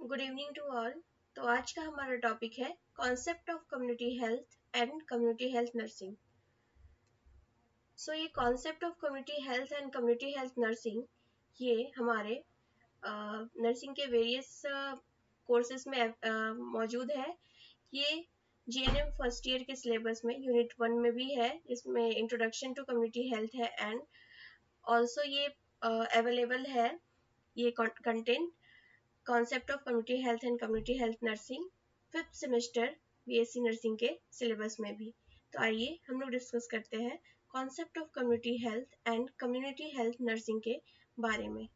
Good evening to all. तो आज का हमारा टॉपिक है concept of community health and community health nursing. ये concept of community health and community health nursing ये हमारे नर्सिंग के वेरियस कोर्सेज में मौजूद है। ये जीएनएम फर्स्ट ईयर के सिलेबस में यूनिट 1 में भी है। इसमें इंट्रोडक्शन टू कम्युनिटी हेल्थ है एंड ऑल्सो ये अवेलेबल है ये content concept of community health and community health nursing 5th semester BSc nursing के सिलेबस में भी। तो आइए हम लोग डिस्कस करते हैं concept of community health and community health nursing के बारे में।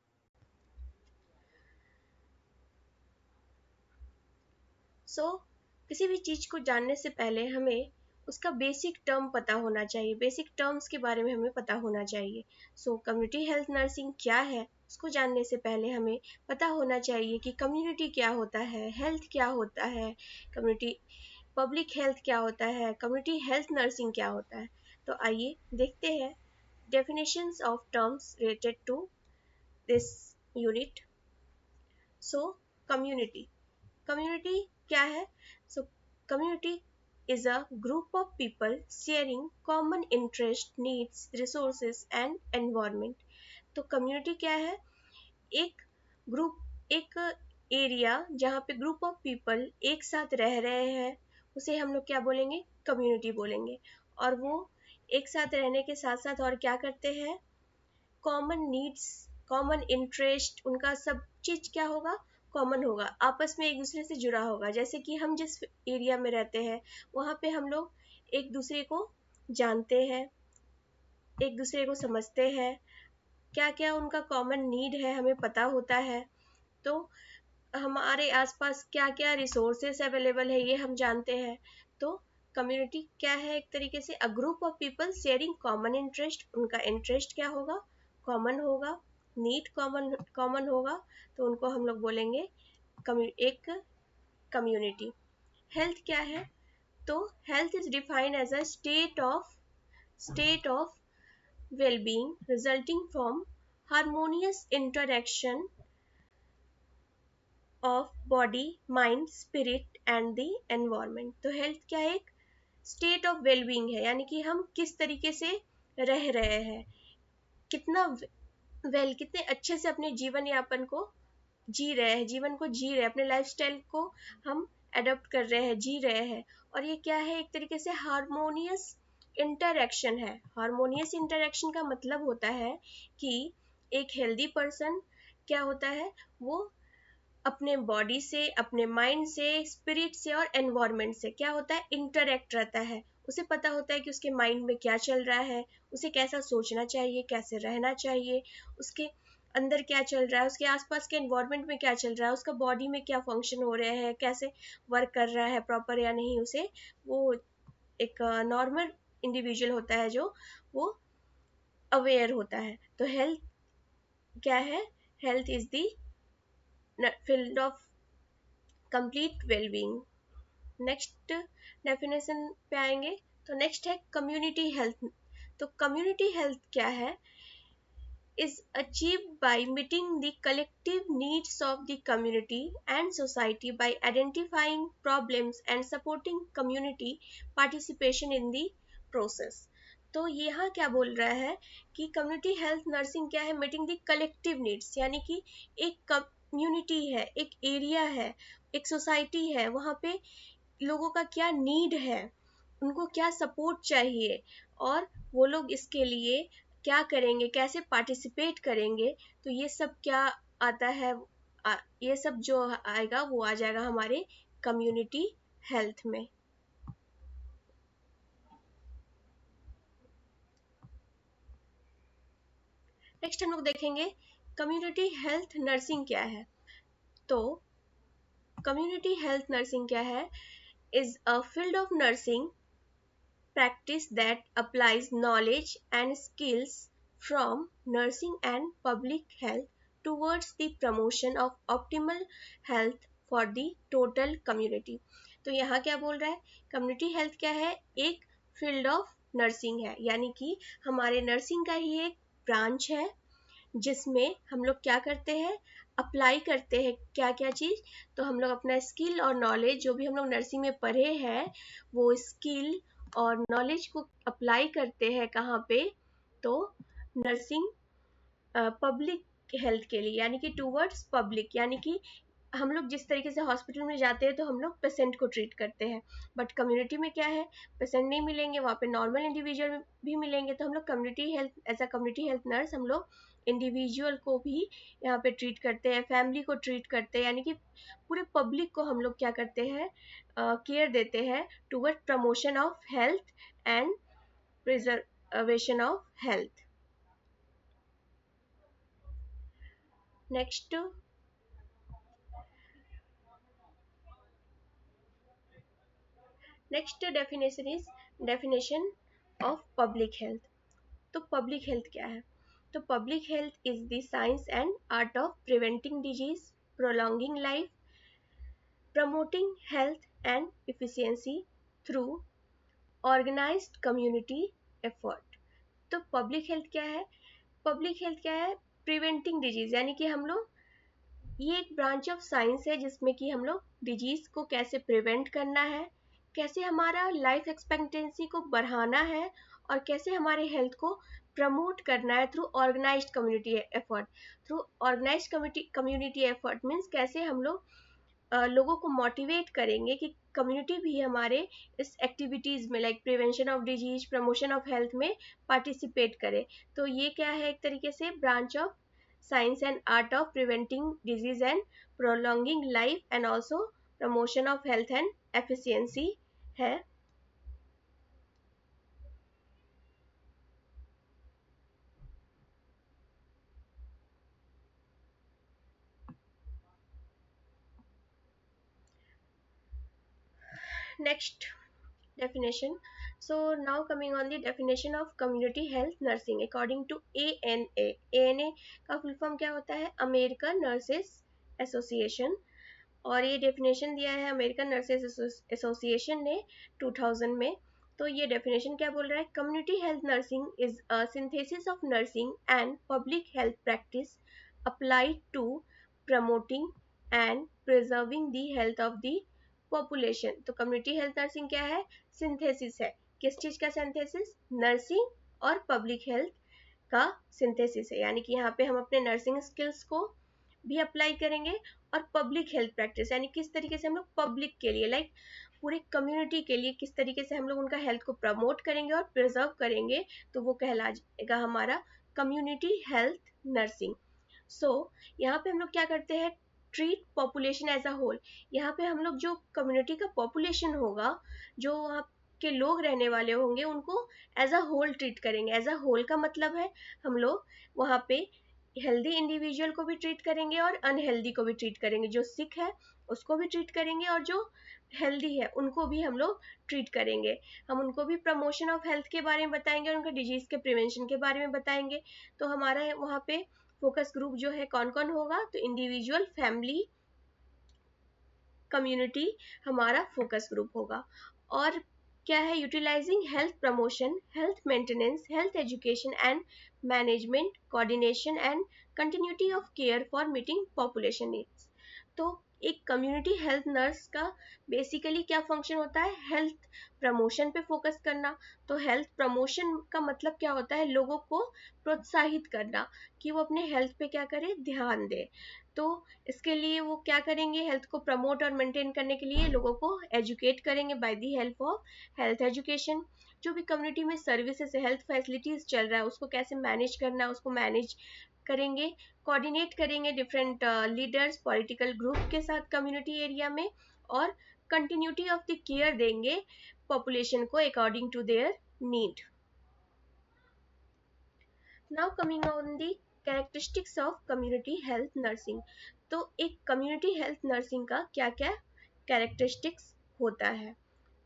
किसी भी चीज को जानने से पहले हमें उसका बेसिक टर्म पता होना चाहिए, बेसिक टर्म्स के बारे में हमें पता होना चाहिए। कम्युनिटी हेल्थ नर्सिंग क्या है उसको जानने से पहले हमें पता होना चाहिए कि कम्युनिटी क्या होता है, हेल्थ क्या होता है, कम्युनिटी पब्लिक हेल्थ क्या होता है, कम्युनिटी हेल्थ नर्सिंग क्या होता है। तो आइए देखते हैं definitions of terms related to this unit. Community क्या है? Community is a group of people sharing common interest, needs, resources and environment. तो community क्या है? एक ग्रुप, एक एरिया जहाँ पे ग्रुप ऑफ पीपल एक साथ रह रहे हैं उसे हम लोग क्या बोलेंगे? कम्युनिटी बोलेंगे। और वो एक साथ रहने के साथ साथ और क्या करते हैं? कॉमन नीड्स, कॉमन इंटरेस्ट, उनका सब चीज क्या होगा? कॉमन होगा, आपस में एक दूसरे से जुड़ा होगा। जैसे कि हम जिस एरिया में रहते हैं वहाँ पे हम लोग एक दूसरे को जानते हैं, एक दूसरे को समझते हैं, क्या क्या उनका कॉमन नीड है हमें पता होता है। तो हमारे आसपास क्या क्या रिसोर्सेस अवेलेबल है ये हम जानते हैं। तो कम्युनिटी क्या है? एक तरीके से a group of people sharing common interest, उनका इंटरेस्ट क्या होगा? कॉमन होगा, नीड कॉमन कॉमन होगा, तो उनको हम लोग बोलेंगे एक कम्युनिटी। हेल्थ क्या है? तो health is defined as a state of well-being resulting from harmonious interaction of body, mind, spirit and the environment. तो हेल्थ क्या है? एक स्टेट ऑफ वेलबींग है, यानी कि हम किस तरीके से रह रहे हैं, कितना कितने अच्छे से अपने जीवन यापन को जी रहे हैं, जीवन को जी रहे हैं, अपने लाइफस्टाइल को हम अडॉप्ट कर रहे हैं, जी रहे हैं। और ये क्या है? एक तरीके से हार्मोनियस इंटरैक्शन है। हार्मोनियस इंटरैक्शन का मतलब होता है कि एक हेल्दी पर्सन क्या होता है? वो अपने बॉडी से, अपने माइंड से, स्पिरिट से और एनवायरनमेंट से क्या होता है? इंटरैक्ट रहता है। उसे पता होता है कि उसके माइंड में क्या चल रहा है, उसे कैसा सोचना चाहिए, कैसे रहना चाहिए, उसके अंदर क्या चल रहा है, उसके आसपास के एनवायरनमेंट में क्या चल रहा है, उसका बॉडी में क्या फंक्शन हो रहे हैं, कैसे वर्क कर रहा है प्रॉपर या नहीं। उसे वो एक नॉर्मल इंडिविजुअल होता है जो वो अवेयर होता है। तो हेल्थ क्या है? Health is the field of complete wellbeing. Next definition पे आएंगे। तो नेक्स्ट है कम्युनिटी हेल्थ। तो कम्युनिटी हेल्थ क्या है? is achieved by meeting the collective needs of the community and society by identifying problems and supporting community participation in the process. तो यहाँ क्या बोल रहा है कि कम्युनिटी हेल्थ नर्सिंग क्या है? मीटिंग द कलेक्टिव नीड्स, यानी कि एक कम्युनिटी है, एक एरिया है, एक सोसाइटी है, वहाँ पे लोगों का क्या नीड है, उनको क्या सपोर्ट चाहिए और वो लोग इसके लिए क्या करेंगे, कैसे पार्टिसिपेट करेंगे। तो ये सब क्या आता है? ये सब जो आएगा वो आ जाएगा हमारे कम्युनिटी हेल्थ में। नेक्स्ट हम लोग देखेंगे कम्युनिटी हेल्थ नर्सिंग क्या है। तो कम्युनिटी हेल्थ नर्सिंग क्या है? Is a field of nursing practice that applies knowledge and skills from nursing and public health towards the promotion of optimal health for the total community. तो यहाँ क्या बोल रहा है? कम्युनिटी हेल्थ क्या है? एक फील्ड ऑफ नर्सिंग है, यानी कि हमारे नर्सिंग का ही एक ब्रांच है जिसमें हम लोग क्या करते हैं? अप्लाई करते हैं क्या क्या चीज़, तो हम लोग अपना स्किल और नॉलेज जो भी हम लोग नर्सिंग में पढ़े हैं वो स्किल और नॉलेज को अप्लाई करते हैं कहाँ पे, तो नर्सिंग पब्लिक हेल्थ के लिए, यानी कि टूवर्ड्स पब्लिक, यानी कि हम लोग जिस तरीके से हॉस्पिटल में जाते हैं तो हम लोग पेशेंट को ट्रीट करते हैं, बट कम्युनिटी में क्या है, पेशेंट नहीं मिलेंगे वहाँ पे, नॉर्मल इंडिविजुअल भी मिलेंगे, तो हम लोग community health, as a community health nurse हम लोग इंडिविजुअल को भी यहाँ पे ट्रीट करते हैं, फैमिली को ट्रीट करते हैं, यानी कि पूरे पब्लिक को हम लोग क्या करते हैं, केयर देते हैं toward promotion of health and preservation of health. Next next definition is definition of public health. तो पब्लिक हेल्थ क्या है, तो public health is the science and art of preventing disease, prolonging life, promoting health and efficiency through organised community effort. तो public health क्या है, public health क्या है, preventing disease, यानी कि हम लोग, ये एक ब्रांच ऑफ साइंस है जिसमें कि हम लोग डिजीज को कैसे प्रिवेंट करना है, कैसे हमारा लाइफ एक्सपेक्टेंसी को बढ़ाना है, और कैसे हमारे हेल्थ को प्रमोट करना है through organised community effort. Through organised community effort means कैसे हम लोग लोगों को मोटिवेट करेंगे कि कम्युनिटी भी हमारे इस एक्टिविटीज़ में, like prevention of disease, promotion of health में पार्टिसिपेट करे। तो ये क्या है, एक तरीके से branch of science and art of preventing disease and prolonging life and also promotion of health and efficiency है। Next definition. So now coming on the definition of community health nursing according to ANA. ANA का full form क्या होता है, American nurses association, और ये definition दिया है American nurses association ने 2000 में। तो ये डेफिनेशन क्या बोल रहा है, community health nursing is a synthesis of nursing and public health practice applied to promoting and preserving the health of the population. तो कम्युनिटी हेल्थ नर्सिंग क्या है, सिंथेसिस है, किस चीज का सिंथेसिस, नर्सिंग और पब्लिक हेल्थ का सिंथेसिस है, यानी कि यहाँ पे हम अपने नर्सिंग स्किल्स को भी अप्लाई करेंगे, और पब्लिक हेल्थ प्रैक्टिस यानी किस तरीके से हम लोग पब्लिक के लिए, लाइक पूरे कम्युनिटी के लिए किस तरीके से हम लोग उनका हेल्थ को प्रमोट करेंगे और प्रिजर्व करेंगे, तो वो कहलाएगा हमारा कम्युनिटी हेल्थ नर्सिंग। सो यहाँ पे हम लोग क्या करते हैं, treat population as a whole. यहाँ पे हम लोग जो कम्युनिटी का पॉपुलेशन होगा, जो वहाँ के लोग रहने वाले होंगे, उनको एज अ होल ट्रीट करेंगे। एज अ होल का मतलब है हम लोग वहाँ पे हेल्दी इंडिविजुअल को भी ट्रीट करेंगे और अनहेल्दी को भी ट्रीट करेंगे, जो सिक है उसको भी ट्रीट करेंगे और जो हेल्दी है उनको भी हम लोग ट्रीट करेंगे। हम उनको भी प्रमोशन ऑफ हेल्थ के बारे में बताएंगे और उनके डिजीज के प्रिवेंशन के बारे में बताएंगे। तो हमारा वहाँ पे फोकस ग्रुप जो है कौन कौन होगा, तो इंडिविजुअल, फैमिली, कम्युनिटी हमारा फोकस ग्रुप होगा। और क्या है, utilising health promotion, health maintenance, health education and management, coordination and continuity of care for meeting population needs. तो एक कम्युनिटी हेल्थ नर्स का बेसिकली क्या फंक्शन होता है, हेल्थ प्रमोशन पे फोकस करना। तो हेल्थ प्रमोशन का मतलब क्या होता है, लोगों को प्रोत्साहित करना कि वो अपने हेल्थ पे क्या करे, ध्यान दे। तो इसके लिए वो क्या करेंगे, हेल्थ को प्रमोट और मेंटेन करने के लिए लोगों को एजुकेट करेंगे bye the help of health education. जो भी कम्युनिटी में सर्विसेज, हेल्थ फैसिलिटीज चल रहा है उसको कैसे मैनेज करना है, उसको मैनेज करेंगे। कोऑर्डिनेट करेंगे डिफरेंट लीडर्स, पॉलिटिकल ग्रुप के साथ कम्युनिटी एरिया में, और कंटिन्यूटी ऑफ द केयर देंगे पॉपुलेशन को according to their need. Now coming on the characteristics of community health nursing. तो एक कम्युनिटी हेल्थ नर्सिंग का क्या क्या कैरेक्टरिस्टिक्स होता है,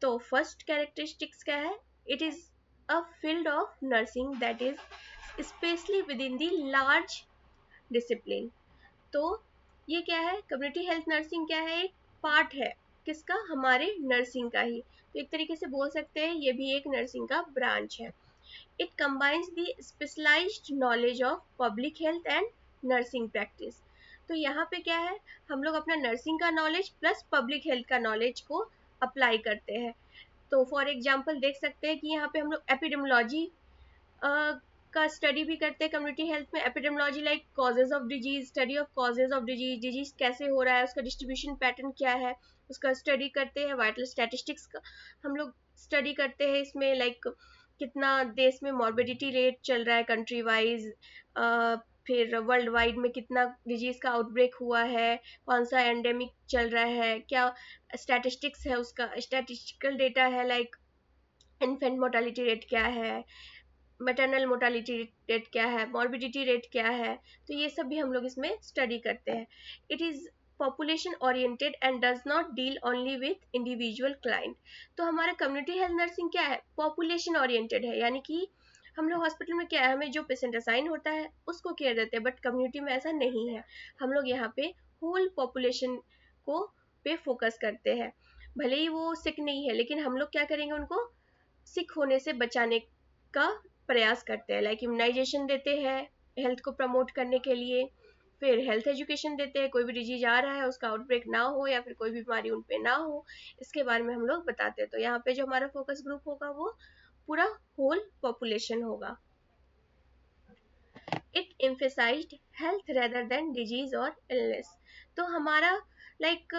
तो फर्स्ट कैरेक्टरिस्टिक्स क्या है, it is a field of nursing that is specially with in the large discipline. तो ये क्या है, कम्युनिटी हेल्थ नर्सिंग क्या है, एक पार्ट है किसका, हमारे नर्सिंग का ही। तो एक तरीके से बोल सकते हैं ये भी एक नर्सिंग का ब्रांच है। It combines the specialized knowledge of public health and nursing practice. तो यहाँ पे क्या है, हम लोग अपना नर्सिंग का नॉलेज प्लस पब्लिक हेल्थ का नॉलेज को अप्लाई करते हैं। तो फॉर एग्जाम्पल देख सकते हैं कि यहाँ पे हम लोग एपिडेमोलॉजी का स्टडी भी करते हैं कम्युनिटी हेल्थ में। Epidemiology like causes of disease, study of causes of disease, disease कैसे हो रहा है, उसका डिस्ट्रीब्यूशन पैटर्न क्या है, उसका स्टडी करते हैं। वाइटल स्टैटिस्टिक्स का हम लोग स्टडी करते हैं इसमें, लाइक कितना देश में मॉर्बिडिटी रेट चल रहा है कंट्री वाइज, फिर वर्ल्ड वाइड में कितना डिजीज का आउटब्रेक हुआ है, कौन सा एंडेमिक चल रहा है, क्या स्टैटिस्टिक्स है, उसका स्टैटिस्टिकल डेटा है, लाइक इन्फेंट मोर्टालिटी रेट क्या है, मैटरनल मोर्टालिटी रेट क्या है, मॉर्बिडिटी रेट क्या है। तो ये सब भी हम लोग इसमें स्टडी करते हैं। It is population oriented and does not deal only with individual client. तो हमारा कम्युनिटी हेल्थ नर्सिंग क्या है, पॉपुलेशन ओरिएंटेड है, यानी कि हम लोग हॉस्पिटल में क्या है, हमें जो पेशेंट असाइन होता है उसको केयर देते हैं, बट कम्युनिटी में ऐसा नहीं है। हम लोग यहाँ पे होल पॉपुलेशन को पे फोकस करते हैं। भले ही वो सिक नहीं है, लेकिन हम लोग क्या करेंगे, उनको सिक होने से बचाने का प्रयास करते हैं, लाइक इम्यूनाइजेशन देते हैं हेल्थ को प्रमोट करने के लिए, फिर हेल्थ एजुकेशन देते हैं, कोई भी डिजीज आ रहा है उसका आउटब्रेक ना हो या फिर कोई भी बीमारी उन पे ना हो, इसके बारे में हम लोग बताते हैं। तो यहाँ पे जो हमारा फोकस ग्रुप होगा वो पूरा होल पॉपुलेशन होगा। It emphasized health rather than disease और इलनेस। तो हमारा लाइक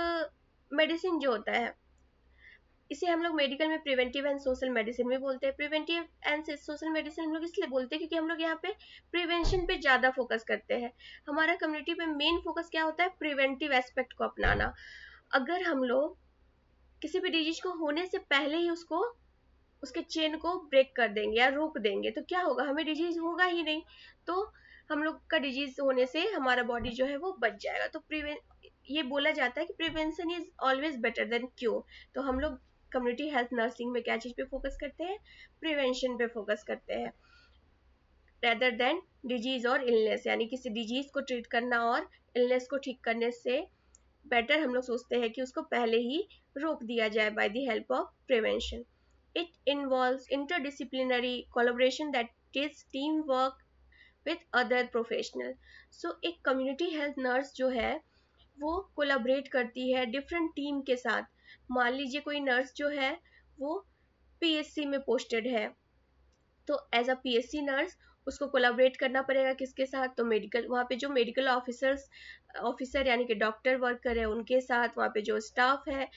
मेडिसिन जो होता है, इसे हम लोग मेडिकल में प्रिवेंटिव एंड सोशल मेडिसिन भी बोलते हैं। प्रिवेंटिव एंड सोशल मेडिसिन हम लोग इसलिए बोलते हैं क्योंकि हम लोग यहाँ पे प्रिवेंशन पे ज़्यादा फोकस करते हैं। हमारा कम्युनिटी पे मेन फोकस क्या होता है, प्रिवेंटिव एस्पेक्ट को अपनाना। अगर हम लोग किसी भी डिजीज को होने से पहले ही उसको उसके चेन को ब्रेक कर देंगे या रोक देंगे तो क्या होगा, हमें डिजीज होगा ही नहीं। तो हम लोग का डिजीज होने से हमारा बॉडी जो है वो बच जाएगा। तो ये बोला जाता है कि prevention is always better than cure. तो हम लोग कम्युनिटी हेल्थ नर्सिंग में क्या चीज पे फोकस करते हैं, प्रिवेंशन पे फोकस करते हैं रेदर देन डिजीज और इलनेस, यानी किसी डिजीज को ट्रीट करना और इलनेस को ठीक करने से बेटर हम लोग सोचते हैं कि उसको पहले ही रोक दिया जाए by the help of prevention. It involves interdisciplinary collaboration that is team work with other professional. So एक कम्युनिटी हेल्थ नर्स जो है वो कोलैबोरेट करती है डिफरेंट टीम के साथ। मान लीजिए कोई नर्स जो है वो पीएससी में पोस्टेड है, तो एज अ पीएससी नर्स उसको कोलैबोरेट करना पड़ेगा किसके साथ, तो मेडिकल, वहाँ पे जो मेडिकल ऑफिसर यानी कि डॉक्टर वर्कर है उनके साथ, वहाँ पे जो स्टाफ है,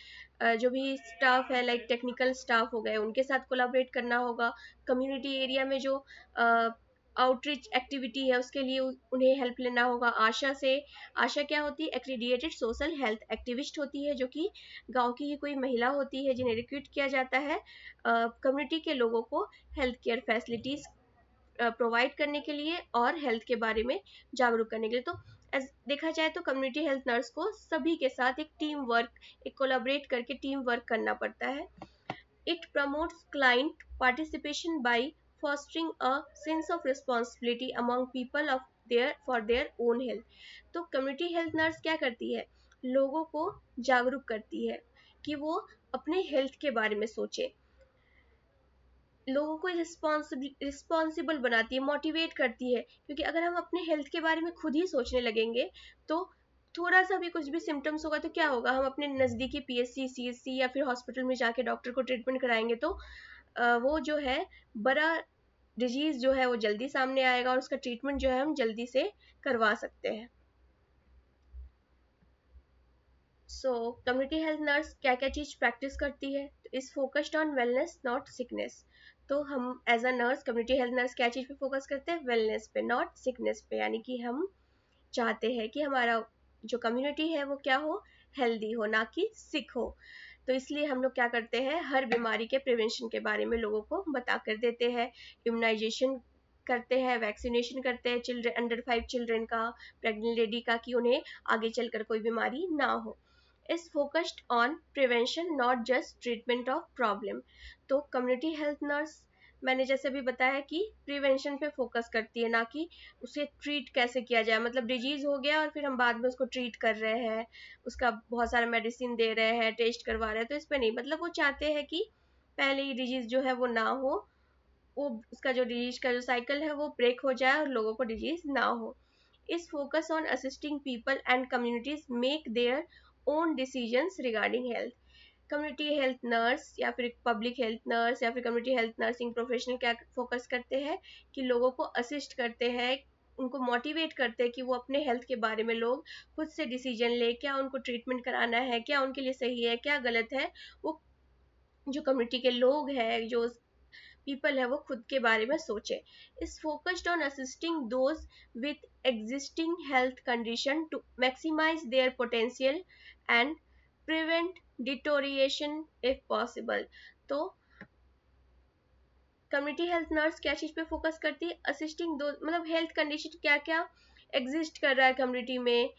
जो भी स्टाफ है लाइक टेक्निकल स्टाफ हो गए उनके साथ कोलैबोरेट करना होगा। कम्युनिटी एरिया में जो आउटरीच एक्टिविटी है उसके लिए उन्हें हेल्प लेना होगा आशा से। आशा क्या होती है, एक्रीडिएटेड सोशल हेल्थ एक्टिविस्ट होती है, जो कि गांव की ही कोई महिला होती है जिन्हें रिक्रूट किया जाता है कम्युनिटी के लोगों को हेल्थ केयर फैसिलिटीज प्रोवाइड करने के लिए और हेल्थ के बारे में जागरूक करने के लिए। तो देखा जाए तो कम्युनिटी हेल्थ नर्स को सभी के साथ एक टीम वर्क, एक कोलैबोरेट करके टीम वर्क करना पड़ता है। It promotes client participation by fostering a sense of responsibility among people of for their own health। तो कम्युनिटी हेल्थ नर्स क्या करती है, लोगों को जागरूक करती है कि वो अपने हेल्थ के बारे में सोचे, लोगों को रिस्पॉन्सिबल बनाती है, मोटिवेट करती है। क्योंकि अगर हम अपने हेल्थ के बारे में खुद ही सोचने लगेंगे तो थोड़ा सा भी कुछ भी सिम्टम्स होगा तो क्या होगा, हम अपने नज़दीकी पीएससी सीएससी या फिर हॉस्पिटल में जाके डॉक्टर को ट्रीटमेंट कराएंगे तो वो जो है बड़ा डिजीज जो है वो जल्दी सामने आएगा और उसका ट्रीटमेंट जो है हम जल्दी से करवा सकते हैं। सो कम्युनिटी हेल्थ नर्स क्या क्या चीज़ प्रैक्टिस करती है, is focused on wellness not sickness. तो हम as a nurse, community health nurse क्या चीज़ पे फोकस करते हैं, वेलनेस पे नॉट सिकनेस पे, यानी कि हम चाहते हैं कि हमारा जो कम्युनिटी है वो क्या हो, हेल्दी हो ना कि सिक हो। तो इसलिए हम लोग क्या करते हैं, हर बीमारी के प्रिवेंशन के बारे में लोगों को बता कर देते हैं, इम्यूनाइजेशन करते हैं, वैक्सीनेशन करते हैं चिल्ड्रन, अंडर 5 चिल्ड्रन का, प्रेग्नेंट लेडी का, कि उन्हें आगे चलकर कोई बीमारी ना हो। Is focused on prevention not just treatment of problem. तो कम्युनिटी हेल्थ नर्स मैंने जैसे भी बताया कि प्रिवेंशन पे फोकस करती है, ना कि उसे ट्रीट कैसे किया जाए, मतलब डिजीज हो गया और फिर हम बाद में उसको ट्रीट कर रहे हैं, उसका बहुत सारा मेडिसिन दे रहे हैं, टेस्ट करवा रहे हैं, तो इस पे नहीं, मतलब वो चाहते हैं कि पहले ही डिजीज जो है वो ना हो, वो उसका जो डिजीज का जो साइकिल है वो ब्रेक हो जाए और लोगों को डिजीज ना हो। is focus on assisting people and communities make their own decisions regarding health. Community health nurse या फिर पब्लिक हेल्थ नर्स या फिर कम्युनिटी हेल्थ नर्सिंग प्रोफेशनल क्या फोकस करते हैं कि लोगों को असिस्ट करते हैं, उनको मोटिवेट करते हैं कि वो अपने हेल्थ के बारे में लोग खुद से डिसीजन ले, क्या उनको ट्रीटमेंट कराना है, क्या उनके लिए सही है, क्या गलत है, वो जो कम्युनिटी के लोग हैं, जो पीपल है, वो खुद के बारे में सोचे. Is focused on assisting those with existing health condition to maximise their potential and prevent deterioration if possible. तो कम्युनिटी हेल्थ नर्स क्या चीज पे फोकस करती है? असिस्टिंग दो, मतलब हेल्थ कंडीशन क्या क्या एग्जिस्ट कर रहा है कम्युनिटी में.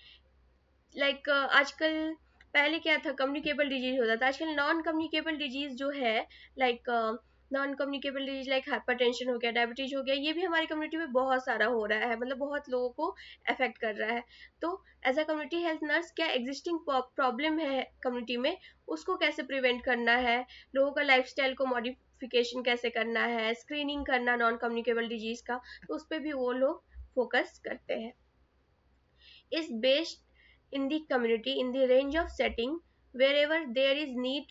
लाइक आजकल, पहले क्या था, कम्युनिकेबल डिजीज होता था, आजकल नॉन कम्युनिकेबल डिजीज जो है, like non communicable disease like hypertension हो गया, डायबिटीज हो गया, ये भी हमारी कम्युनिटी में बहुत सारा हो रहा है, मतलब बहुत लोगों को अफेक्ट कर रहा है. तो as a community health nurse क्या एग्जिस्टिंग प्रॉब्लम है कम्युनिटी में, उसको कैसे प्रिवेंट करना है, लोगों का लाइफस्टाइल को मॉडिफिकेशन कैसे करना है, स्क्रीनिंग करना नॉन कम्युनिकेबल डिजीज का, तो उस पर भी वो लोग फोकस करते हैं. is based in the community in the range of setting wherever there is need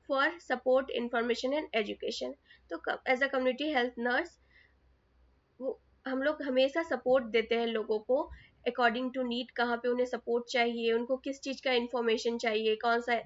for support, information and education. तो as a community health nurse, वो हम लोग हमेशा सपोर्ट देते हैं लोगों को अकॉर्डिंग टू नीड, कहाँ पे उन्हें सपोर्ट चाहिए, उनको किस चीज़ का इंफॉर्मेशन चाहिए, कौन सा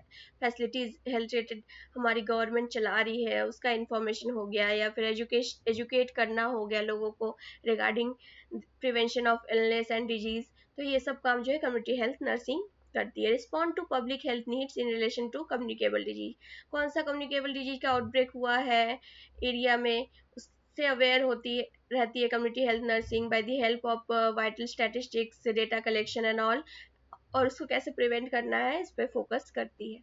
फैसिलिटीज हेल्थ रिलेटेड हमारी गवर्नमेंट चला रही है उसका इंफॉर्मेशन हो गया, या फिर एजुकेट करना हो गया लोगों को regarding prevention of illness and disease. तो ये सब काम जो है कम्युनिटी हेल्थ नर्सिंग करती है. Respond to public health needs in relation to communicable disease. कौन सा कम्युनिकेबल डिजीज का आउटब्रेक हुआ है एरिया में, उससे अवेयर होती रहती है community health nursing bye the help of vital statistics, data collection and all, और उसको कैसे प्रिवेंट करना है इस पर फोकस करती है.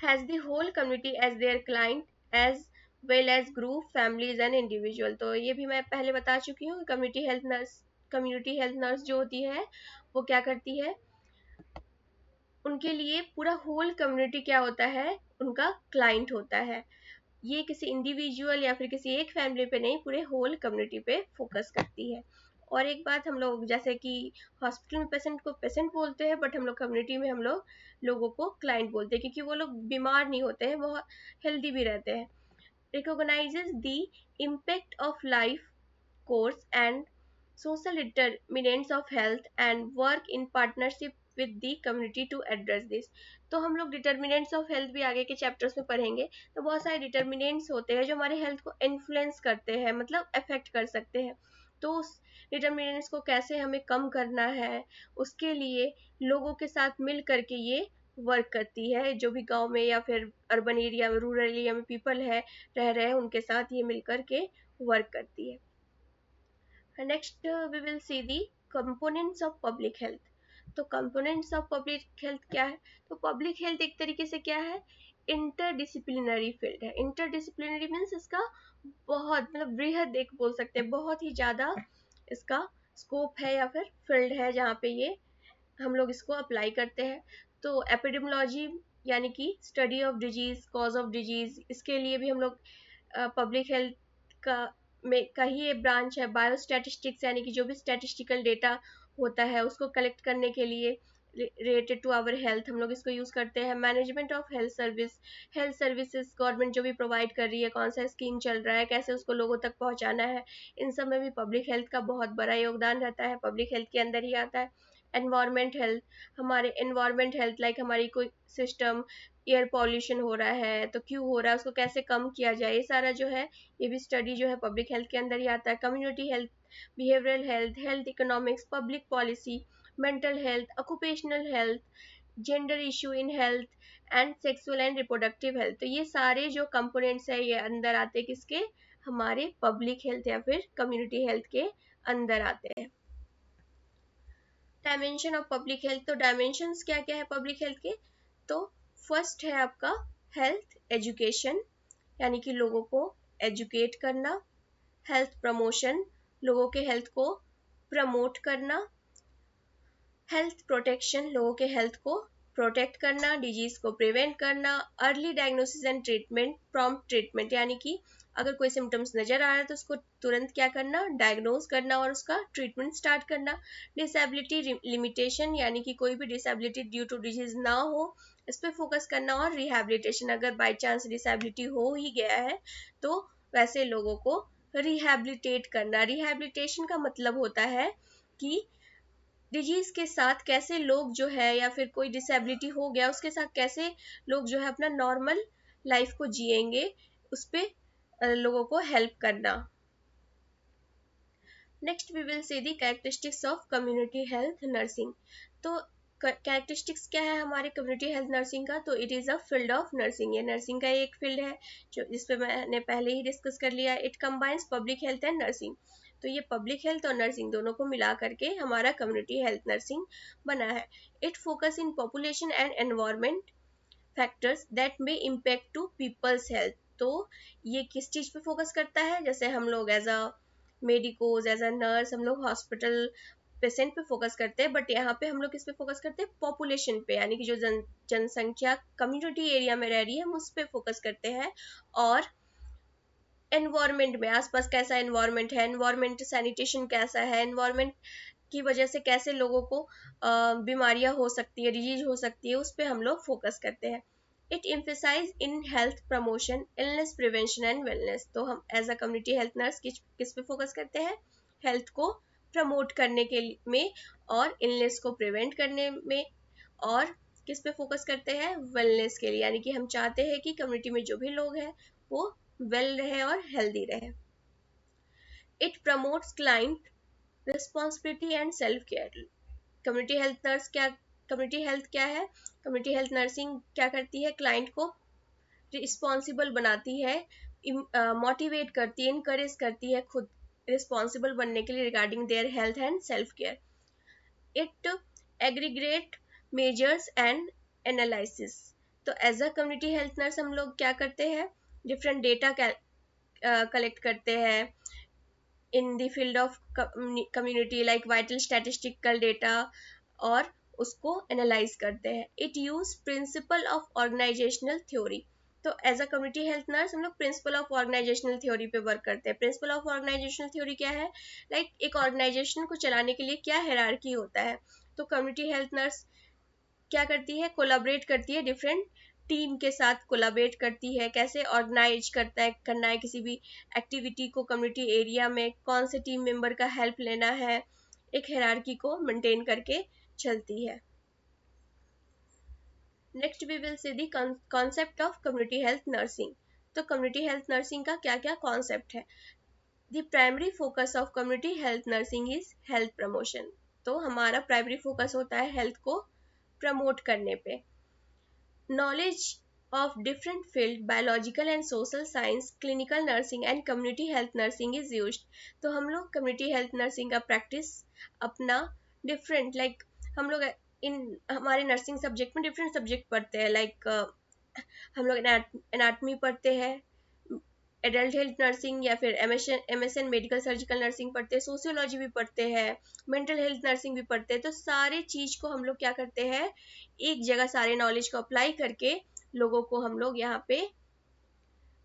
Has the whole community as their client as well as group, families and individual. तो ये भी मैं पहले बता चुकी हूँ. कम्युनिटी हेल्थ नर्स जो होती है वो क्या करती है, उनके लिए पूरा होल कम्युनिटी क्या होता है, उनका क्लाइंट होता है. ये किसी इंडिविजुअल या फिर किसी एक फैमिली पे नहीं, पूरे होल कम्युनिटी पे फोकस करती है. और एक बात, हम लोग जैसे कि हॉस्पिटल में पेशेंट को पेशेंट बोलते हैं, बट हम लोग कम्युनिटी में हम लोग लोगों को क्लाइंट बोलते हैं, क्योंकि वो लोग बीमार नहीं होते हैं, वो हेल्दी भी रहते हैं. Recognises the impact of life course and social determinants of health and work in partnership with the community to address this. तो हम लोग डिटर्मिनेंट्स ऑफ हेल्थ भी आगे के चैप्टर्स में पढ़ेंगे. तो बहुत सारे डिटर्मिनेंट्स होते हैं जो हमारे हेल्थ को इन्फ्लुएंस करते हैं, मतलब अफेक्ट कर सकते हैं. तो उस डिटर्मिनेंट्स को कैसे हमें कम करना है, उसके लिए लोगों के साथ मिल करके ये वर्क करती है. जो भी गांव में या फिर अर्बन एरिया में, रूरल एरिया में पीपल है रह रहे हैं, उनके साथ ये मिल करके वर्क करती है. Next, we will see the components of public health. तो components of public health क्या है? तो public health एक तरीके से क्या है, इंटरडिसिप्लिनरी फील्ड है. इंटरडिसिप्लिनरी मीन्स इसका बहुत, मतलब बृहद एक बोल सकते हैं, बहुत ही ज़्यादा इसका स्कोप है या फिर फील्ड है जहाँ पे ये हम लोग इसको अप्लाई करते हैं. तो एपिडेमोलॉजी यानी कि study of disease, cause of disease, इसके लिए भी हम लोग पब्लिक हेल्थ का ही ये ब्रांच है. बायोस्टैटिस्टिक्स यानी कि जो भी स्टैटिस्टिकल डेटा होता है उसको कलेक्ट करने के लिए रिलेटेड टू आवर हेल्थ हम लोग इसको यूज़ करते हैं. Management of health services government जो भी प्रोवाइड कर रही है, कौन सा स्कीम चल रहा है, कैसे उसको लोगों तक पहुंचाना है, इन सब में भी पब्लिक हेल्थ का बहुत बड़ा योगदान रहता है, पब्लिक हेल्थ के अंदर ही आता है. एनवायरमेंट हेल्थ, हमारे एनवायरमेंट हेल्थ लाइक हमारी कोई सिस्टम, एयर पॉल्यूशन हो रहा है तो क्यों हो रहा है, उसको कैसे कम किया जाए, ये सारा जो है ये भी स्टडी जो है पब्लिक हेल्थ के अंदर ही आता है. Community health, behavioural health, health economics, public policy, mental health, occupational health, gender issue in health and sexual and reproductive health. तो ये सारे जो कंपोनेंट्स है ये अंदर आते हैं किसके, हमारे पब्लिक हेल्थ या फिर कम्युनिटी हेल्थ के अंदर आते हैं. Dimension of public health. तो डायमेंशंस क्या क्या है पब्लिक हेल्थ के? तो फर्स्ट है आपका हेल्थ एजुकेशन, यानी कि लोगों को एजुकेट करना. हेल्थ प्रमोशन, लोगों के हेल्थ को प्रमोट करना. हेल्थ प्रोटेक्शन, लोगों के हेल्थ को प्रोटेक्ट करना, डिजीज को प्रिवेंट करना, early diagnosis and treatment, prompt treatment, यानी कि अगर कोई सिम्टम्स नजर आ रहा है तो उसको तुरंत क्या करना, डायग्नोज करना और उसका ट्रीटमेंट स्टार्ट करना। डिसेबिलिटी लिमिटेशन, यानी कि कोई भी डिसेबिलिटी ड्यू टू डिजीज ना हो, इस पर फोकस करना। और रिहैबिलिटेशन, अगर बाई चांस डिसेबिलिटी हो ही गया है तो वैसे लोगों को रिहैबिलिटेट करना। रिहैबिलिटेशन का मतलब होता है कि डिजीज के साथ कैसे लोग जो है, या फिर कोई डिसेबिलिटी हो गया उसके साथ कैसे लोग जो है अपना नॉर्मल लाइफ को जिएंगे, उस पे लोगों को हेल्प करना। Next we will see the characteristics of community health nursing. तो कैरेक्टरिस्टिक्स क्या है हमारे कम्युनिटी हेल्थ नर्सिंग का, तो it is a field of nursing. ये नर्सिंग का एक फील्ड है जो जिसपे मैंने पहले ही डिस्कस कर लिया। It combines public health and nursing. तो ये पब्लिक हेल्थ और नर्सिंग दोनों को मिला करके हमारा कम्युनिटी हेल्थ नर्सिंग बना है। It focus in population and environment factors that may impact to people's health. तो ये किस चीज़ पे फोकस करता है, जैसे हम लोग as a medicos, as a nurse, हम लोग हॉस्पिटल पेशेंट पे फोकस करते हैं, बट यहाँ पे हम लोग किस पे फोकस करते हैं, पॉपुलेशन पे, यानी कि जो जनसंख्या कम्युनिटी एरिया में रह रही है हम उस पे फोकस करते हैं। और एनवायरमेंट में आसपास कैसा एनवायरमेंट है, एनवायरमेंट सैनिटेशन कैसा है, एनवायरमेंट की वजह से कैसे लोगों को बीमारियां हो सकती है, डिजीज हो सकती है, उस पर हम लोग फोकस करते हैं। It emphasise in health promotion, illness prevention and wellness. तो हम as a community health nurse किस पे फोकस करते हैं, हेल्थ को प्रमोट करने के में और इलनेस को प्रिवेंट करने में। और किस पे फोकस करते हैं, वेलनेस के लिए, यानी कि हम चाहते हैं कि कम्युनिटी में जो भी लोग हैं वो वेल रहे और हेल्दी रहे। It promotes client responsibility and self care. Community health क्या है, कम्युनिटी हेल्थ नर्सिंग क्या करती है, क्लाइंट को रिस्पॉन्सिबल बनाती है, मोटिवेट करती है, इनकरेज करती है खुद रिस्पॉन्सिबल बनने के लिए regarding their health and self care. It aggregate measures and analysis. तो as a community health nurse हम लोग क्या करते हैं, डिफरेंट डेटा कलेक्ट करते हैं in the field of community, like vital statistical data, और उसको एनालाइज करते हैं। It use principle of organisational theory. तो as a community health nurse हम लोग प्रिंसिपल ऑफ ऑर्गेनाइजेशनल थ्योरी पे वर्क करते हैं। प्रिंसिपल ऑफ ऑर्गेनाइजेशनल थ्योरी क्या है, लाइक एक ऑर्गेनाइजेशन को चलाने के लिए क्या हायरार्की होता है। तो कम्युनिटी हेल्थ नर्स क्या करती है, कोलाबरेट करती है, डिफरेंट टीम के साथ कोलाबरेट करती है, कैसे ऑर्गेनाइज करना है किसी भी एक्टिविटी को कम्युनिटी एरिया में, कौन से टीम मेंबर का हेल्प लेना है, एक हायरार्की को मेंटेन करके चलती है। Next we will see the concept of community health nursing. तो कम्युनिटी हेल्थ नर्सिंग का क्या क्या कॉन्सेप्ट है। The primary focus of community health nursing is health promotion. तो हमारा प्राइमरी फोकस होता है हेल्थ को प्रमोट करने पे। Knowledge of different field, biological and social science, clinical nursing and community health nursing is used। तो हम लोग community health nursing का practice अपना different, like हम लोग इन हमारे nursing subject में different subject पढ़ते हैं, like हम लोग anatomy पढ़ते हैं, एडल्ट हेल्थ नर्सिंग, या फिर MSN मेडिकल सर्जिकल नर्सिंग पढ़ते हैं, सोशियोलॉजी भी पढ़ते हैं, मेंटल हेल्थ नर्सिंग भी पढ़ते हैं। तो सारे चीज को हम लोग क्या करते हैं, एक जगह सारे नॉलेज को अप्लाई करके लोगों को हम लोग यहाँ पे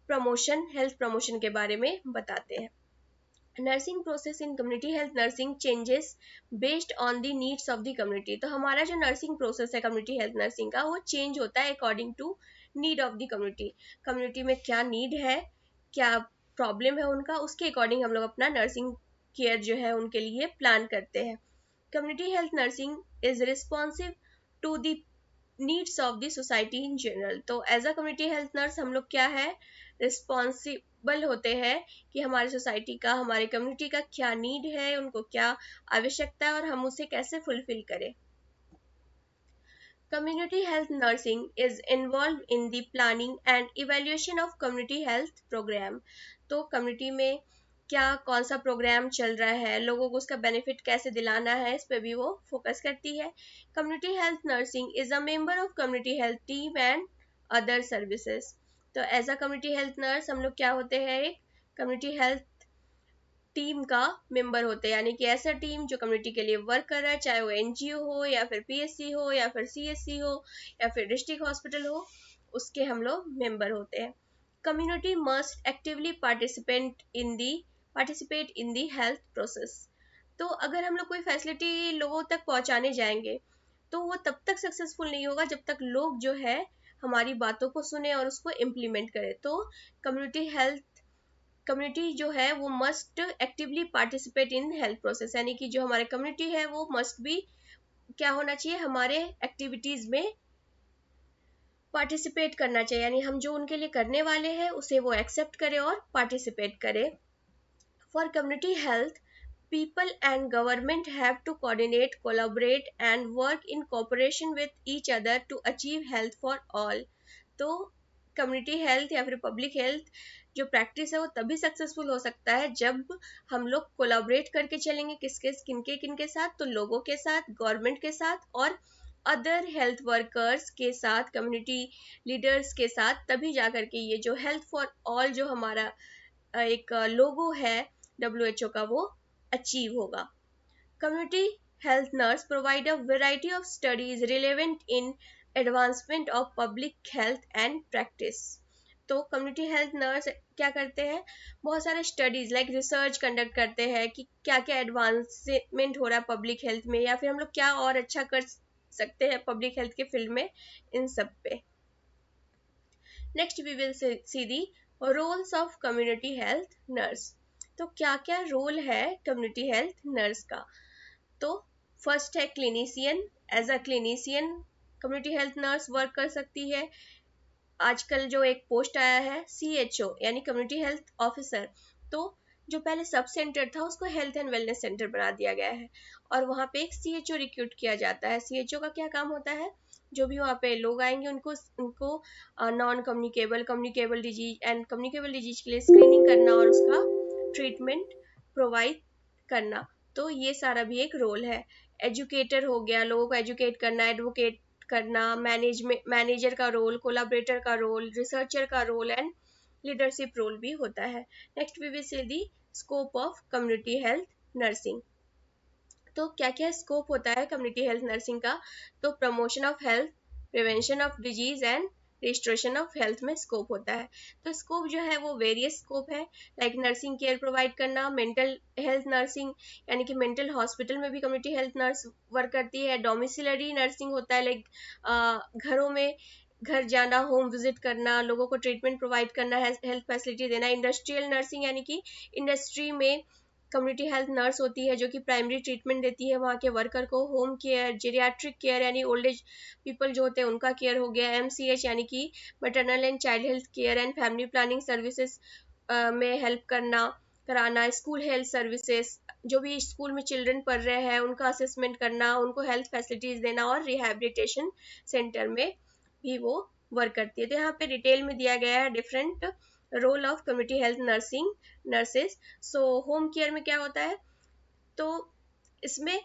हेल्थ प्रमोशन के बारे में बताते हैं। Nursing process in community health nursing changes based on the needs of the community. तो हमारा जो नर्सिंग प्रोसेस है कम्युनिटी हेल्थ नर्सिंग का, वो चेंज होता है according to need of the community. Community में क्या नीड है, क्या प्रॉब्लम है उनका, उसके अकॉर्डिंग हम लोग अपना नर्सिंग केयर जो है उनके लिए प्लान करते हैं। Community health nursing is responsive to the needs of the society in general. तो as a community health nurse हम लोग क्या है, रिस्पॉन्सिबल होते हैं कि हमारी सोसाइटी का, हमारे कम्युनिटी का क्या नीड है, उनको क्या आवश्यकता है और हम उसे कैसे फुलफिल करें। Community health nursing is involved in the planning and evaluation of community health program। तो कम्युनिटी में क्या कौन सा प्रोग्राम चल रहा है, लोगों को उसका बेनिफिट कैसे दिलाना है, इस पे भी वो फोकस करती है। Community health nursing is a member of community health team and other services. तो as a community health nurse हम लोग क्या होते हैं, एक कम्युनिटी हेल्थ टीम का मेंबर होते हैं, यानी कि ऐसा टीम जो कम्युनिटी के लिए वर्क कर रहा है, चाहे वो एनजीओ हो या फिर पीएससी हो या फिर सीएससी हो या फिर डिस्ट्रिक्ट हॉस्पिटल हो, उसके हम लोग मेंबर होते हैं। Community must actively participate in the health process. तो अगर हम लोग कोई फैसिलिटी लोगों तक पहुंचाने जाएंगे तो वो तब तक सक्सेसफुल नहीं होगा जब तक लोग जो है हमारी बातों को सुने और उसको इम्प्लीमेंट करें। तो कम्युनिटी जो है वो must actively participate in health process, यानी कि जो हमारे कम्युनिटी है वो मस्ट भी क्या होना चाहिए, हमारे एक्टिविटीज में पार्टिसिपेट करना चाहिए, यानी हम जो उनके लिए करने वाले हैं उसे वो एक्सेप्ट करे और पार्टिसिपेट करे। For community health, people and government have to coordinate, collaborate and work in cooperation with each other to achieve health for all। तो कम्युनिटी हेल्थ या फिर पब्लिक हेल्थ जो प्रैक्टिस है वो तभी सक्सेसफुल हो सकता है जब हम लोग कोलाबरेट करके चलेंगे, किसके किनके किनके साथ, तो लोगों के साथ, गवर्नमेंट के साथ और अदर हेल्थ वर्कर्स के साथ, कम्युनिटी लीडर्स के साथ, तभी जा करके ये जो हेल्थ फॉर ऑल जो हमारा एक लोगो है WHO का वो अचीव होगा। Community health nurse provide a variety of studies relevant in advancement of public health and practice। तो कम्युनिटी हेल्थ नर्स क्या करते हैं, बहुत सारे स्टडीज लाइक रिसर्च कंडक्ट करते हैं कि क्या क्या एडवांसमेंट हो रहा है पब्लिक हेल्थ में, या फिर हम लोग क्या और अच्छा कर सकते हैं पब्लिक हेल्थ के फील्ड में, इन सब पे। Next we will see the roles of community health nurse. तो क्या क्या रोल है कम्युनिटी हेल्थ नर्स का। तो फर्स्ट है clinician. As a clinician community health nurse work कर सकती है। आजकल जो एक पोस्ट आया है CHO यानी कम्युनिटी हेल्थ ऑफिसर, तो जो पहले सब सेंटर था उसको हेल्थ एंड वेलनेस सेंटर बना दिया गया है और वहाँ पे एक CHO रिक्रूट किया जाता है। CHO का क्या काम होता है, जो भी वहाँ पे लोग आएंगे उनको उनको non communicable, communicable disease and communicable disease के लिए स्क्रीनिंग करना और उसका ट्रीटमेंट प्रोवाइड करना। तो ये सारा भी एक रोल है। एजुकेटर हो गया, लोगों को एजुकेट करना, एडवोकेट करना, मैनेजर का रोल, कोलाबरेटर का रोल, रिसर्चर का रोल एंड लीडरशिप रोल भी होता है। Next we will see the scope of community health nursing. तो क्या क्या स्कोप होता है कम्युनिटी हेल्थ नर्सिंग का, तो promotion of health, prevention of disease and registration of health में स्कोप होता है। तो स्कोप जो है वो वेरियस स्कोप है, लाइक नर्सिंग केयर प्रोवाइड करना, मेंटल हेल्थ नर्सिंग यानी कि मेंटल हॉस्पिटल में भी कम्युनिटी हेल्थ नर्स वर्क करती है। डोमिसिलरी नर्सिंग होता है, लाइक घरों में घर जाना, होम विजिट करना, लोगों को ट्रीटमेंट प्रोवाइड करना, हेल्थ फैसिलिटी देना। इंडस्ट्रियल नर्सिंग यानी कि इंडस्ट्री में कम्युनिटी हेल्थ नर्स होती है जो कि प्राइमरी ट्रीटमेंट देती है वहाँ के वर्कर को। होम केयर, जेरियाट्रिक केयर यानी ओल्ड एज पीपल जो होते हैं उनका केयर हो गया। MCH यानी कि maternal and child health care and family planning services में हेल्प करना कराना। स्कूल हेल्थ सर्विसेज, जो भी स्कूल में चिल्ड्रन पढ़ रहे हैं उनका असेसमेंट करना, उनको हेल्थ फैसिलिटीज देना, और रिहैबिलिटेशन सेंटर में भी वो वर्क करती है। तो यहाँ पे डिटेल में दिया गया है different role of community health nursing nurses. So home care में क्या होता है, तो इसमें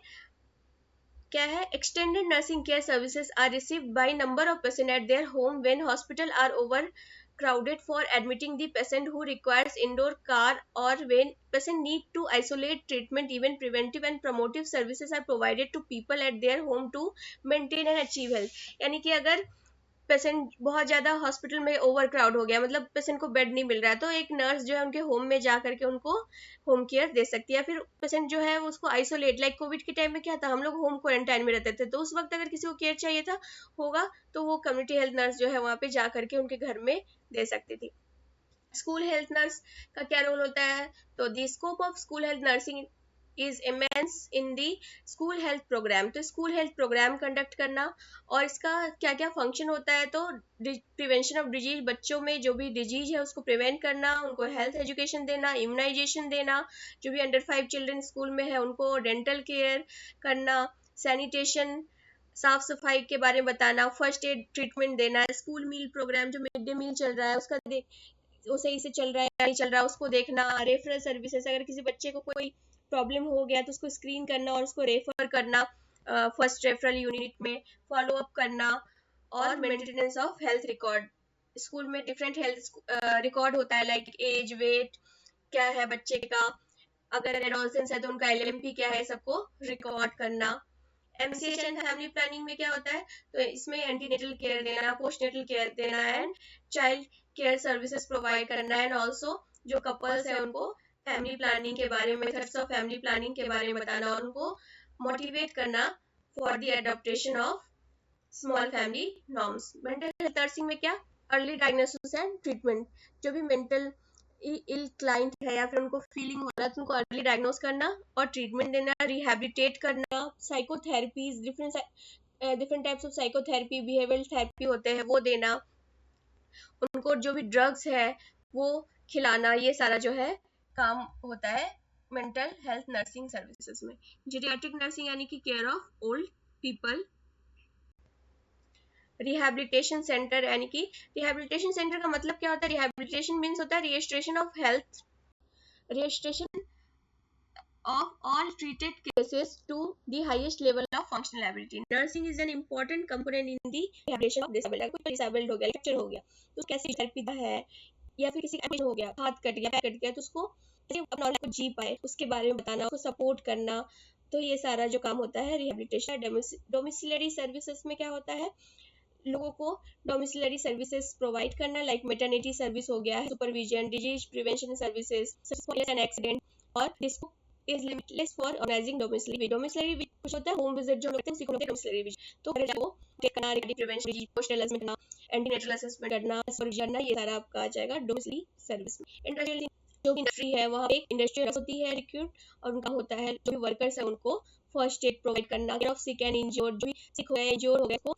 क्या है, extended nursing care services are received by number of patient at their home when hospital are over crowded for admitting the patient who requires indoor care or when patient need to isolate treatment. Even preventive and promotive services are provided to people at their home to maintain and achieve health। यानी कि अगर patient बहुत ज्यादा hospital में over crowd हो गया, मतलब patient को बेड नहीं मिल रहा है, तो एक नर्स जो है उनके होम में जा करके उनको होम केयर दे सकती है। फिर पेशेंट जो है उसको आइसोलेट, लाइक कोविड के टाइम में क्या था, हम लोग होम क्वारंटाइन में रहते थे, तो उस वक्त अगर किसी को केयर चाहिए था होगा तो वो कम्युनिटी हेल्थ नर्स जो है वहाँ पे जा करके उनके घर में दे सकती थी। स्कूल हेल्थ नर्स का क्या रोल होता है, तो the scope of school health nursing is immense in the school health programme. तो स्कूल हेल्थ प्रोग्राम कंडक्ट करना, और इसका क्या क्या फंक्शन होता है, तो प्रिवेंशन ऑफ डिजीज, बच्चों में जो भी डिजीज है उसको प्रिवेंट करना, उनको हेल्थ एजुकेशन देना, इम्यूनाइजेशन देना, जो भी अंडर 5 चिल्ड्रन स्कूल में है उनको डेंटल केयर करना, सैनिटेशन, साफ सफाई के बारे में बताना, फर्स्ट एड ट्रीटमेंट देना, स्कूल मील प्रोग्राम जो मिड डे मील चल रहा है उसका वो सही से चल रहा है या नहीं चल रहा उसको देखना, रेफरल सर्विसेज, अगर किसी बच्चे को कोई प्रॉब्लम हो गया तो उसको स्क्रीन करना और उसको रेफर करना फर्स्ट रेफरल यूनिट में, फॉलो अप करना, और maintenance of health record. School में डिफरेंट हेल्थ रिकॉर्ड होता है, लाइक एज, वेट क्या है बच्चे का, अगर एडोलसेंस है तो उनका LMP क्या है, सबको रिकॉर्ड करना। MCH एंड फैमिली प्लानिंग में क्या होता है, तो इसमें एंटीनेटल केयर देना, पोस्टनेटल केयर देना and child care services provide करना एंड ऑल्सो जो कपल्स है उनको फैमिली प्लानिंग के बारे में, मेथड्स ऑफ फैमिली प्लानिंग के बारे में बताना और उनको मोटिवेट करना for the adaptation of small family norms. Mental health nursing में क्या, अर्ली डायग्नोसिस एंड ट्रीटमेंट। जो भी मेंटल इल क्लाइंट है या फिर उनको फीलिंग हो रहा है तो उनको अर्ली डायग्नोस करना और ट्रीटमेंट देना, रिहैबिलिटेट करना, psychotherapies, different types of psychotherapy, behavioural therapy होते हैं वो देना, उनको जो भी ड्रग्स है वो खिलाना, ये सारा जो है काम होता है मेंटल हेल्थ नर्सिंग सर्विसेज में। जीरियाट्रिक नर्सिंग यानी कि care of old people. Rehabilitation centre यानी कि रिहैबिलिटेशन सेंटर का मतलब क्या होता है, रिहैबिलिटेशन मीन्स होता है restoration of health, restoration of all treated cases to the highest level of functional ability. Nursing is an important component in the rehabilitation of disabled. कोई disabled हो गया, फ्रैक्चर हो गया, तो कैसे थेरेपी है, या फिर किसी का एम्पुटेशन हो गया, हाथ कट गया, पैर कट गया, तो उसको कैसे अपना लाइफ को जी पाए उसके बारे में बताना, उसको सपोर्ट करना, तो ये सारा जो काम होता है रिहैबिलिटेशन। डोमिसिलरी सर्विसेज में क्या होता है, लोगों को डोमिसिलरी सर्विसेज प्रोवाइड करना, लाइक मैटरनिटी सर्विस हो गया, supervision, disease prevention services and accident, और जिसको is limitless for organizing domiciliary visit. Domiciliary visit कुछ होता है होम विजिट जो लगते हैं उसी को बोलते हैं domiciliary visit। तो घर जाओ चेक करना, रिगार्डिंग प्रिवेंशन, पोस्टल असेसमेंट करना, एंटीनेटल असेसमेंट करना, करना, ये सारा आपका आ जाएगा डोमिसिलरी सर्विस में। इंडस्ट्रियल जो भी इंडस्ट्री है वहाँ पे एक इंडस्ट्रियल होती है रिक्रूट, और उनका होता है जो भी वर्कर्स है उनको फर्स्ट एड प्रोवाइड करना, care of sick and injured, जो भी सिक हो गया इंज्योर्ड हो गया उसको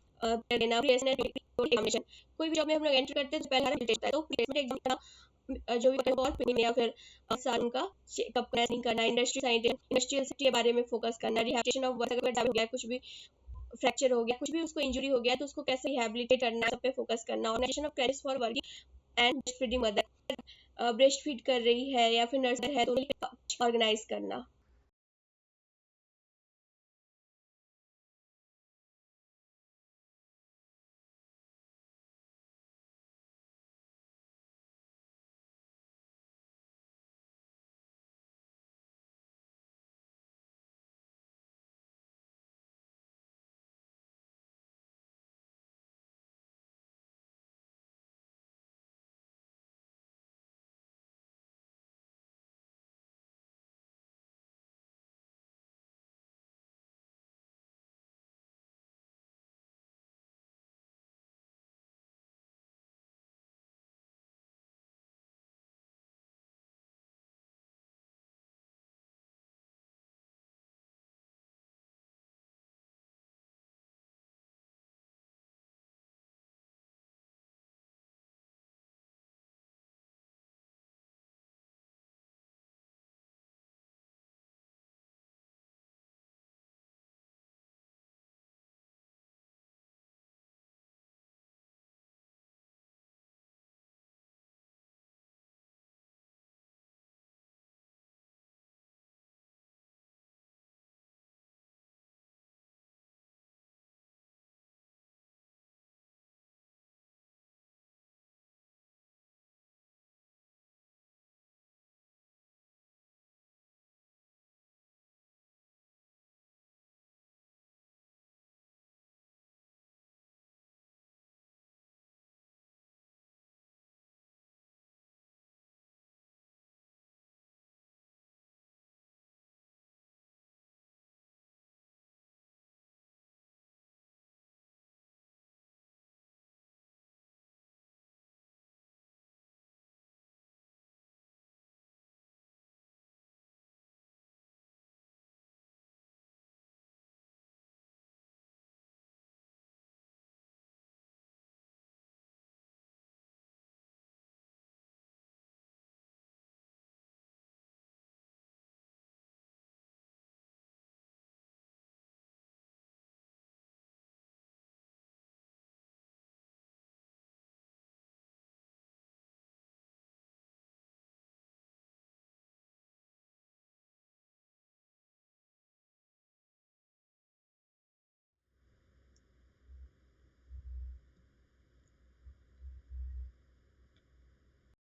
देना, एग्जामिनेशन। कोई भी जॉब में हम लोग एंटर करते हैं तो पहला होता है तो प्लेसमेंट एग्जाम जो भी और पिनिंग या फिर साल उनका चेकअप करना, इंडस्ट्रियल सेफ्टी के बारे में फोकस करना, रिहैबिलिटेशन ऑफ वर्क, अगर हो गया कुछ भी फ्रैक्चर हो गया, कुछ भी उसको इंजरी हो गया तो उसको कैसे रिहैबिलिटेट करना, सब पे फोकस करना, organisation of credits for working and breast feeding mother, breast feed कर रही है या फिर नर्सर है तो ऑर्गेनाइज करना।